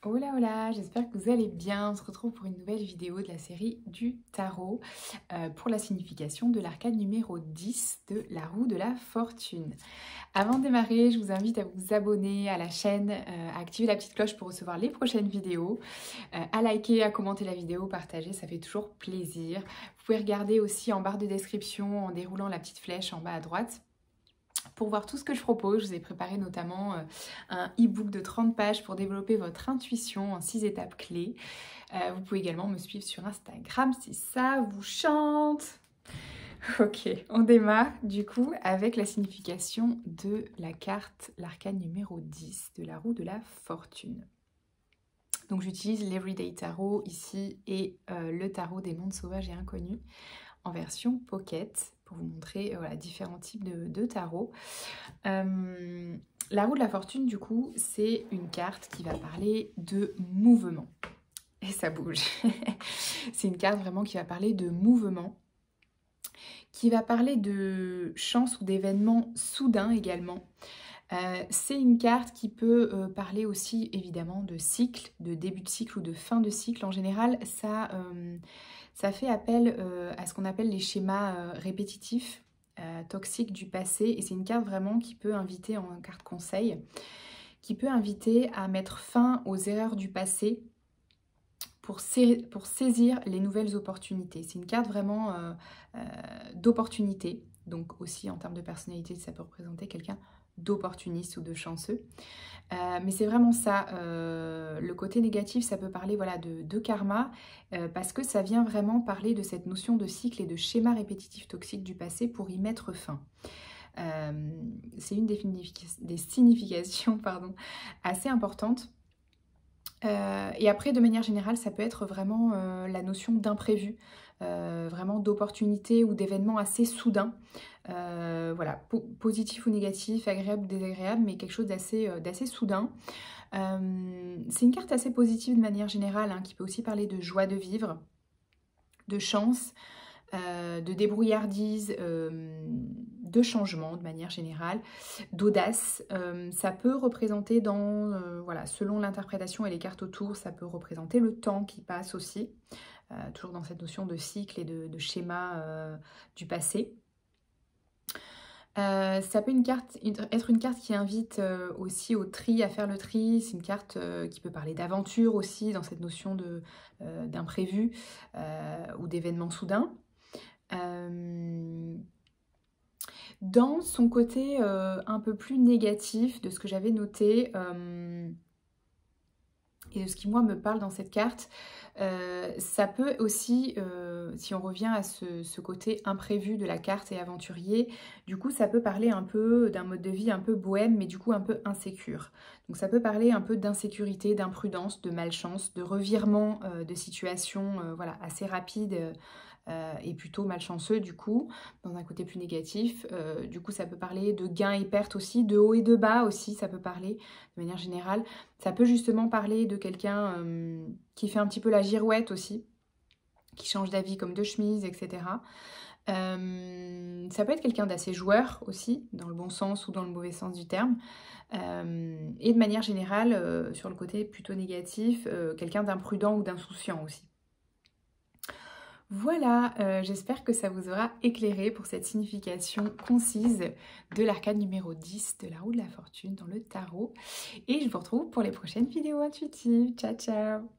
Hola hola, j'espère que vous allez bien. On se retrouve pour une nouvelle vidéo de la série du tarot pour la signification de l'arcane numéro 10 de la roue de la fortune. Avant de démarrer, je vous invite à vous abonner à la chaîne, à activer la petite cloche pour recevoir les prochaines vidéos, à liker, à commenter la vidéo, partager, ça fait toujours plaisir. Vous pouvez regarder aussi en barre de description en déroulant la petite flèche en bas à droite. Pour voir tout ce que je propose, je vous ai préparé notamment un e-book de 30 pages pour développer votre intuition en 6 étapes clés. Vous pouvez également me suivre sur Instagram si ça vous chante. Ok, on démarre du coup avec la signification de la carte, l'arcane numéro 10 de la roue de la fortune. Donc j'utilise l'Everyday Tarot ici et le tarot des mondes sauvages et inconnus en version pocket pour vous montrer voilà, différents types de tarot. La roue de la fortune, du coup, c'est une carte qui va parler de mouvement. Et ça bouge. C'est une carte vraiment qui va parler de mouvement, qui va parler de chance ou d'événements soudains également. C'est une carte qui peut parler aussi évidemment de cycle, de début de cycle ou de fin de cycle. En général, ça fait appel à ce qu'on appelle les schémas répétitifs, toxiques du passé. Et c'est une carte vraiment qui peut inviter, en carte conseil, qui peut inviter à mettre fin aux erreurs du passé pour saisir les nouvelles opportunités. C'est une carte vraiment d'opportunité. Donc aussi en termes de personnalité, ça peut représenter quelqu'un d'opportuniste ou de chanceux. Mais c'est vraiment ça. Le côté négatif, ça peut parler voilà, de karma, parce que ça vient vraiment parler de cette notion de cycle et de schéma répétitif toxique du passé pour y mettre fin. C'est une des significations pardon, assez importantes. Et après, de manière générale, ça peut être vraiment la notion d'imprévu, vraiment d'opportunité ou d'événements assez soudains. Voilà, positif ou négatif, agréable ou désagréable, mais quelque chose d'assez soudain. C'est une carte assez positive de manière générale, hein, qui peut aussi parler de joie de vivre, de chance, de débrouillardise, de changement de manière générale, d'audace. Ça peut représenter voilà, selon l'interprétation et les cartes autour, ça peut représenter le temps qui passe aussi, toujours dans cette notion de cycle et de schéma du passé. Ça peut être une carte qui invite aussi au tri, à faire le tri. C'est une carte qui peut parler d'aventure aussi, dans cette notion d'imprévu ou d'événements soudains. Dans son côté un peu plus négatif de ce que j'avais noté et de ce qui moi me parle dans cette carte, ça peut aussi, si on revient à ce côté imprévu de la carte et aventurier, du coup ça peut parler un peu d'un mode de vie un peu bohème, mais du coup un peu insécure. Donc ça peut parler un peu d'insécurité, d'imprudence, de malchance, de revirement de situation voilà, assez rapide et plutôt malchanceux du coup, dans un côté plus négatif. Du coup ça peut parler de gains et pertes aussi, de haut et de bas aussi, ça peut parler de manière générale. Ça peut justement parler de quelqu'un qui fait un petit peu la girouette aussi, qui change d'avis comme de chemise, etc. Ça peut être quelqu'un d'assez joueur aussi, dans le bon sens ou dans le mauvais sens du terme. Et de manière générale, sur le côté plutôt négatif, quelqu'un d'imprudent ou d'insouciant aussi. Voilà, j'espère que ça vous aura éclairé pour cette signification concise de l'arcane numéro 10 de la roue de la fortune dans le tarot. Et je vous retrouve pour les prochaines vidéos intuitives. Ciao, ciao!